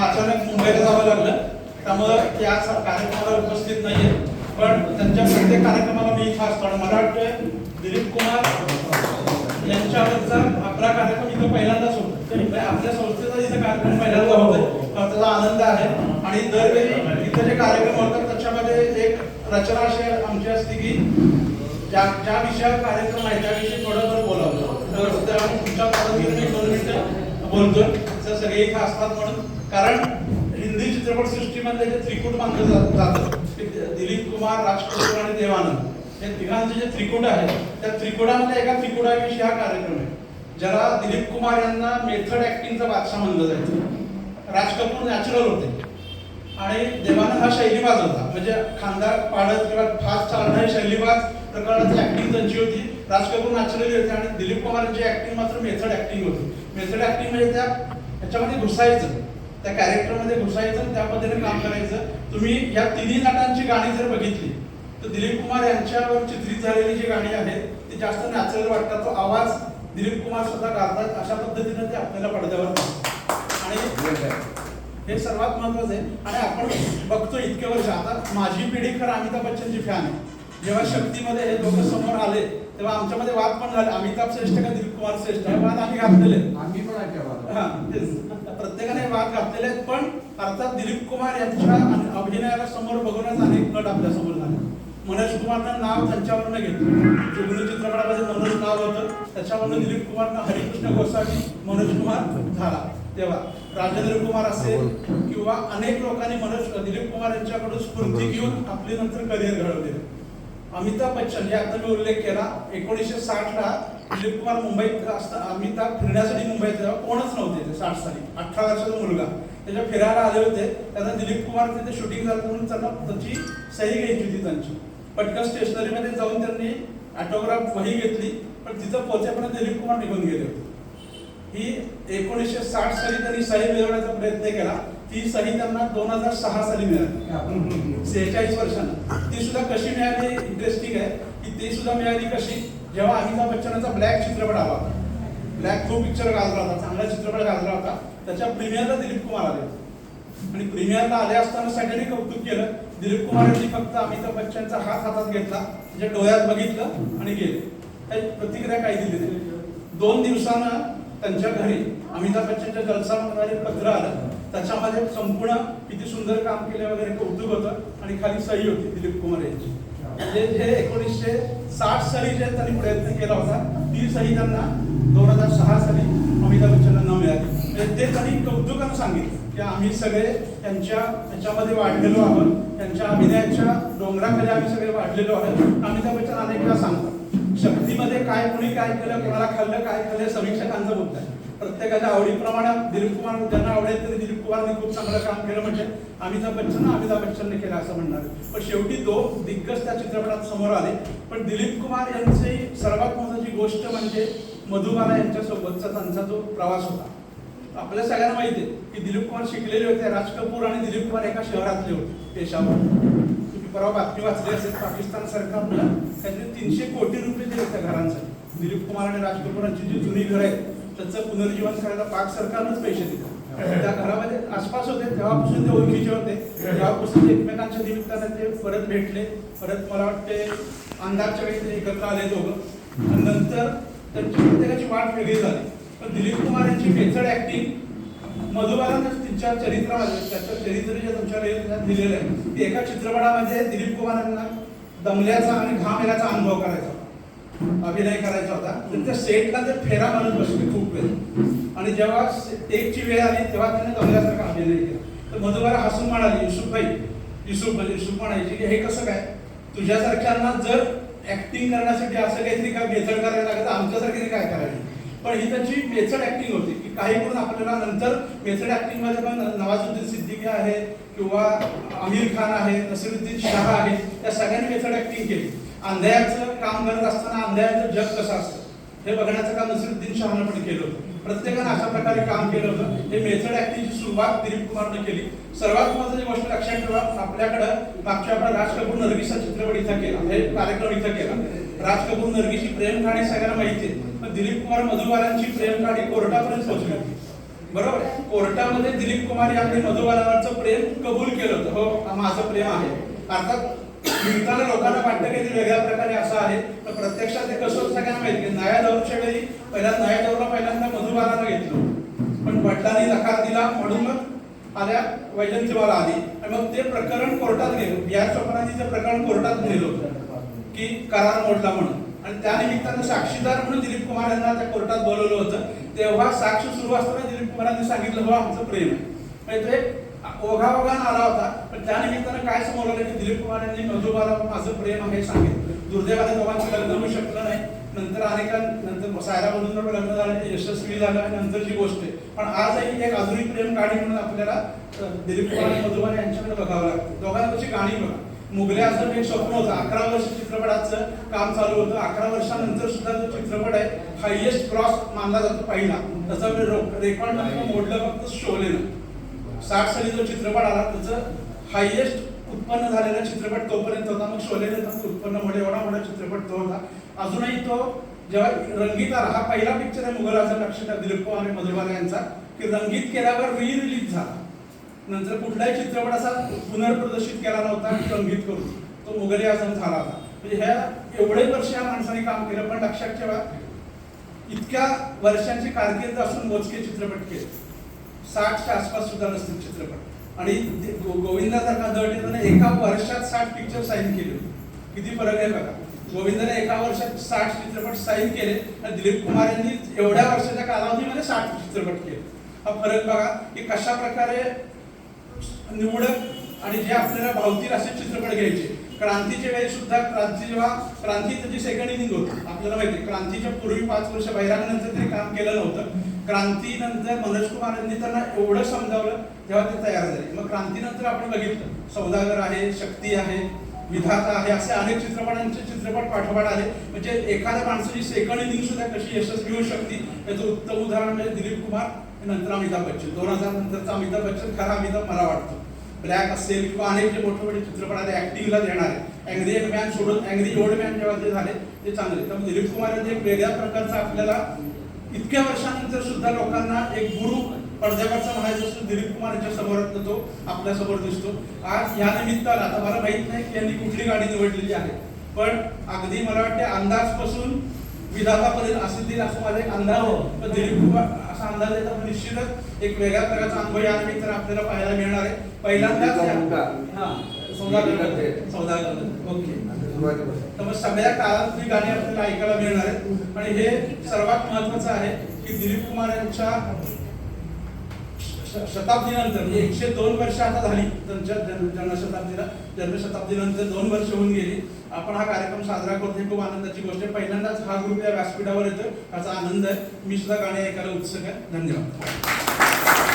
अचानक मुंबईला जावं लागलं, त्यामुळे या कार्यक्रमाला उपस्थित नाहीये. पण त्यांच्या प्रत्येक कार्यक्रमाला मी इथं असतो. मला वाटतं दिलीप कुमार यांच्यावरचा आपला कार्यक्रम इथं पहिल्यांदाच होतो. आपल्या संस्थेचा इथं कार्यक्रम पहिल्यांदा होतोय, त्याचा आनंद आहे. आणि दरवेळी इथं जे कार्यक्रम होतात त्याच्यामध्ये एक रचना अशी आमची असते की ज्या विषयावर कार्यक्रम आहे त्याविषयी थोडं बोलावं. तुमच्या मी 2 मिनिटं बोलतोय तर सगळे इथं असतात म्हणून. कारण हिंदी चित्रपटसृष्टीमध्ये जे त्रिकूट मानलं जातं, दिलीप कुमार, राज कपूर आणि देव आनंद, हे तिघांचे जे त्रिकूट आहे त्या त्रिकुटामध्ये एका त्रिकुटाविषयी हा कार्यक्रम आहे. ज्याला दिलीप कुमार यांना मेथड ऍक्टिंगचा बादशाह म्हणलं जायचं. राज कपूर नॅचरल होते आणि देवानंद हा शैलीबाज होता, म्हणजे खांदा पाडत किंवा फास्ट चालणारी शैलीबाज प्रकारची ऍक्टिंग त्यांची होती. राज कपूर नॅचरली होते आणि दिलीप कुमार यांची ऍक्टिंग मात्र मेथड ऍक्टिंग होती. मेथड ऍक्टिंग म्हणजे त्याच्यामध्ये घुसायचं, त्या कॅरेक्टरमध्ये घुसायचं, त्या पद्धतीने काम करायचं. तुम्ही या तिन्ही नटांची गाणी जर बघितली तर दिलीप कुमार यांच्यावर चित्रित झालेली जी गाणी आहेत ती जास्त नॅचरल वाटतात. तो आवाज दिलीप कुमार स्वतः गातात, अशा पद्धतीने ते आपल्याला पडद्यावर आणि हे सर्वात महत्वाचं आहे. आणि आपण बघतो इतके वर्ष, आता माझी पिढी खरं अमिताभ बच्चनची फॅन आहे. जेव्हा शक्तीमध्ये हे दोघं समोर आले तेव्हा आमच्यामध्ये वाद पण झाले, अमिताभ श्रेष्ठ का दिलीप कुमार श्रेष्ठ, हे वाद आम्ही घातलेले. प्रत्येकाने वाद घातलेले आहेत. पण अर्थात दिलीप कुमार यांच्या अभिनयाला समोर बघूनच अनेक नट आपल्या समोर झाले. मनोज कुमारनं नाव त्यांच्यावरनं घेतलं. जुगनू चित्रपटामध्ये मनोज नाव होतं, त्याच्यावरनं दिलीप कुमारनं हरिकृष्ण गोसावी मनोज कुमार झाला. तेव्हा राजेंद्र कुमार असेल किंवा अनेक लोकांनी दिलीप कुमार यांच्याकडून स्फूर्ती घेऊन आपली नंतर करिअर घडवले. अमिताभ बच्चन जे आता मी उल्लेख केला, 1960ला दिलीप कुमार मुंबईत असताना, अमिताभ फिरण्यासाठी मुंबईत तेव्हा कोणच नव्हते. 60 साली 18 वर्षाचा मुलगा त्याच्या फिरायला आले होते. त्यांना दिलीप कुमार तिथे शूटिंग झालं म्हणून त्यांना त्याची सही घ्यायची होती त्यांची. पटकन स्टेशनरीमध्ये जाऊन त्यांनी ऑटोग्राफ वही घेतली, पण तिथं पोहोचेपर्यंत दिलीप कुमार निघून गेले होते. ही 1960 साली त्यांनी सही मिळवण्याचा प्रयत्न केला. ती सही त्यांना 2006 साली मिळाली, 46 वर्षांना. ती सुद्धा कशी मिळाली इंटरेस्टिंग आहे की ती सुद्धा मिळाली कशी, जेव्हा अमिताभ बच्चनचा ब्लॅक चित्रपट आला होता. ब्लॅक खूप पिक्चर गाजला होता, चांगला चित्रपट गाजला होता. त्याच्या प्रीमियरला दिलीप कुमार आले आणि प्रीमियरला आले असताना सगळ्यांनी कौतुक केलं. दिलीप कुमार यांनी फक्त अमिताभ बच्चनचा हातात घेतला, म्हणजे डोळ्यात बघितलं आणि गेले. काही प्रतिक्रिया काही दिली नाही. 2 दिवसानं त्यांच्या घरी अमिताभ बच्चनच्या जलसामध्ये पत्र आलं. त्याच्यामध्ये संपूर्ण किती सुंदर काम केले वगैरे कौतुक होतं आणि खाली सही होती दिलीप कुमार यांची. म्हणजे जे 1960 साली जे त्यांनी प्रयत्न केला होता ती सही त्यांना 2006 साली अमिताभ बच्चनला न मिळाली. ते त्यांनी कौतुकानं सांगितलं की आम्ही सगळे त्याच्यामध्ये वाढलेलो आहोत, त्यांच्या अभिनयाच्या डोंगराखाली आम्ही सगळे वाढलेलो आहोत. अमिताभ बच्चन अनेकदा सांगतात शक्तीमध्ये काय कोणी काय केलं, कोणाला खाल्लं काय खाल्लं समीक्षकांचा मुद्दा आहे. प्रत्येकाच्या आवडीप्रमाणे दिलीप कुमार ज्यांना आवडेल तरी दिलीप कुमारने खूप चांगलं काम केलं म्हणजे अमिताभ बच्चनने केलं असं म्हणणार. पण शेवटी 2 दिग्गज त्या चित्रपटात समोर आले. पण दिलीप कुमार यांची सर्वात महत्त्वाची गोष्ट म्हणजे मधुबाला यांच्यासोबतचा त्यांचा जो प्रवास होता. आपल्या सगळ्यांना माहिती आहे की दिलीप कुमार शिकलेले होते. राज कपूर आणि दिलीप कुमार एका शहरातले होते, पेशावर. तुम्ही परवा बातमी वाचली असेल, पाकिस्तान सरकारनं त्यांनी 300 कोटी रुपये दिले त्या घरांसाठी. दिलीप कुमार आणि राज कपूर यांची जी जुनी घरं आहेत त्याचं पुनर्जीवन करायला पाक सरकारनंच पैसे दिले. त्या घरामध्ये आसपास होते तेव्हापासून ते ओळखीचे होते. तेव्हापासून एकमेकांच्या निमित्ताने ते परत भेटले. परत मला वाटते अंदाजच्या वेळी ते एकत्र आले दोघं. नंतर त्यांची प्रत्येकाची वाट वेगळी झाली. पण दिलीप कुमार यांची मेथड ऍक्टिंग मधुबालानं त्यांच्या चरित्रामध्ये, त्याच्या चरित्र जे तुमच्या दिलेलं आहे ते एका चित्रपटामध्ये दिलीप कुमार यांना दमल्याचा आणि घाम येण्याचा अनुभव करायचा होता, अभिनय करायचा होता. तर त्या सेटला ते फेरा मारत बसले खूप वेळ आणि जेव्हा टेकची वेळ आली तेव्हा त्याने दमल्यासारखा अभिनय केला. तर मधुबाला हसून म्हणाली, युसुफ म्हणायची की हे कसं काय, तुझ्यासारख्यांना जर ऍक्टिंग करण्यासाठी असं काहीतरी काय मेथड करायला लागत आमच्यासारखी काय करायची. पण ही त्याची मेथड ऍक्टिंग होती की काही करून आपल्याला नंतर मेथड ऍक्टिंग मध्ये पण नवाजुद्दीन सिद्दीकी आहे किंवा आमिर खान आहे, नसीरुद्दीन शाह आहे, त्या सगळ्यांनी मेथड ऍक्टिंग केली. अंधायाचं काम करत असताना अंधायाचं जग कसं असतं हे बघण्याचं काम नसीरुद्दीन शाहनं पण केलं होतं. प्रत्येकानं अशा प्रकारे काम केलं होतं. हे मेथड ऍक्टिंगची सुरुवात दिलीप कुमारने केली. सर्वात महत्त्वाची गोष्ट लक्षात ठेवा, आपल्याकडं मागच्या आपण राज कपूर नरगिसचा चित्रपट इथं केला, हे कार्यक्रम इथं केला. राज कपूर नरगिसची प्रेम कहाणी सगळ्यांना माहिती आहे. पण दिलीप कुमार मधुबालांची प्रेम कहाणी कोर्टापर्यंत पोहोचली होती. बरोबर आहे. कोर्टामध्ये दिलीप कुमार यांनी मधुबालावरचं प्रेम कबूल केलं होतं. हो, माझं प्रेम आहे. अर्थात लिहिताना लोकांना वाटतं की ते वेगळ्या प्रकारे असं आहे, पण प्रत्यक्षात ते कसं होतं सगळ्यांना माहिती. न्यायाधीशाच्या वेळी पहिल्यांदा मधुबालाला घेतलं, पण वडिलांनी नकार दिला म्हणून मग आल्या वैजंतीवाला आली आणि मग ते प्रकरण कोर्टात गेलं. या चोपडांनी ते प्रकरण कोर्टात नेलं होतं की करार मोडला म्हणून, आणि त्या निमित्तानं साक्षीदार म्हणून दिलीप कुमार यांना त्या कोर्टात बोलवलं होतं. तेव्हा साक्ष सुरू असताना दिलीप कुमारांनी सांगितलं हो आमचं प्रेम आहे. म्हणजे ते ओघाओघान आला होता, पण त्या निमित्तानं काय समोर आलं की दिलीप कुमार यांनी मधुबाला माझं प्रेम आहे सांगितलं. दुर्दैवाने दोघांचं लग्न होऊ शकलं नाही. नंतर अनेकांनंतर सायरामधून लग्न झालं, यशस्वी झालं आणि नंतरची गोष्ट आहे. पण आजही एक अजूनही प्रेम गाणी म्हणून आपल्याला दिलीप कुमार आणि मधुबाला यांच्याकडे बघावं लागतं. दोघांची गाणी बघा. मुघले आझम एक स्वप्न होतं. 11 वर्ष चित्रपटाचं काम चालू होतं. 11 वर्षानंतर सुद्धा जो चित्रपट आहे हायएस्ट क्रॉस मानला जातो पहिला. त्याचा रेकॉर्ड मोडलं फक्त शोलेनं. 60 साली जो चित्रपट आला त्याचं हायएस्ट उत्पन्न झालेला चित्रपट तोपर्यंत होता. मग शोलेने त्याचं उत्पन्न एवढा मोठा चित्रपट तो होता. अजूनही तो जेव्हा रंगीत आला, हा पहिला पिक्चर आहे मुघल आझम लक्षात दिलीप कुमार आणि मधुबाला यांचा, की रंगीत केल्यावर रिलीज झाला. नंतर कुठलाही चित्रपट असा पुनर्प्रदर्शित केला नव्हता की रंगीत करून, तो मुघल आझम झाला होता. म्हणजे ह्या एवढे वर्ष या माणसाने काम केलं, पण लक्षात ठेवा इतक्या वर्षांची कारकीर्द असून मोजके चित्रपट केले. 60च्या आसपास सुद्धा नसतील चित्रपट. आणि गोविंदासारखा दट एका वर्षात 60 पिक्चर साईन केले. किती फरक आहे बघा. गोविंदाने एका वर्षात 60 चित्रपट साईन केले आणि दिलीप कुमार यांनी एवढ्या वर्षाच्या कालावधीमध्ये 60 चित्रपट केले. हा फरक बघा की कशा प्रकारे निवडक आणि जे आपल्याला भावतील असे चित्रपट घ्यायचे. क्रांतीच्या वेळी सुद्धा क्रांती त्याची सेकंड इनिंग होती. आपल्याला माहिती क्रांतीच्या पूर्वी 5 वर्ष बैरागनंतर ते काम केलं नव्हतं. क्रांतीनंतर मनोज कुमार यांनी त्यांना एवढं समजावलं तेव्हा ते तयार झाले. मग क्रांतीनंतर आपण बघितलं सौदागर आहे, शक्ती आहे, विधाता आहे, असे अनेक चित्रपट पाठोपाठ आले. म्हणजे एखाद्या माणसाची सेकंड इनिंग सुद्धा कशी यशस्वी होऊ शकते याचं उत्तम उदाहरण म्हणजे दिलीप कुमार नंतर अमिताभ बच्चन. 2000 नंतरचा अमिताभ बच्चन खरा अमिताभ मला वाटतो. ब्लॅक असेल किंवा अनेक जे मोठे मोठे चित्रपट आले ऍक्टिंगला देणार आहे. अँग्री यंग मॅन सोडून अँग्री ओल्ड मॅन जेव्हा ते झाले ते चांगले. त्यामुळे दिलीप कुमार यांनी एक वेगळ्या प्रकारचा आपल्याला इतक्या वर्षानंतर सुद्धा लोकांना एक गुरु पडद्यावरचा म्हणायचं असतो. दिलीप कुमार यांच्या समोर तो आपल्या समोर दिसतो. आज या निमित्तानं आता मला माहित नाही की यांनी कुठली गाडी निवडलेली आहे, पण अगदी मला वाटते अंदाजपासून विधातापर्यंत असतील असं माझा एक अंदाज आहे. पण दिलीप कुमार असा अंदाज आहे तर निश्चितच एक वेगळ्या प्रकारचा अनुभव या निमित्तानं आपल्याला पाहायला मिळणार आहे. पहिल्यांदाच सौदागर ओके. तर मग सगळ्या काळातली गाणी आपल्याला ऐकायला मिळणार आहेत. आणि हे सर्वात महत्वाचं आहे की दिलीप कुमार यांच्या शताब्दीनंतर 102 वर्ष आता झाली त्यांच्या जन्मशताब्दीनंतर 2 वर्ष होऊन गेली. आपण हा कार्यक्रम साजरा करतो, खूप आनंदाची गोष्ट आहे. पहिल्यांदाच हा ग्रुप या व्यासपीठावर येतो, याचा आनंद आहे. मी सुद्धा गाणी ऐकायला उत्सुक आहे. धन्यवाद.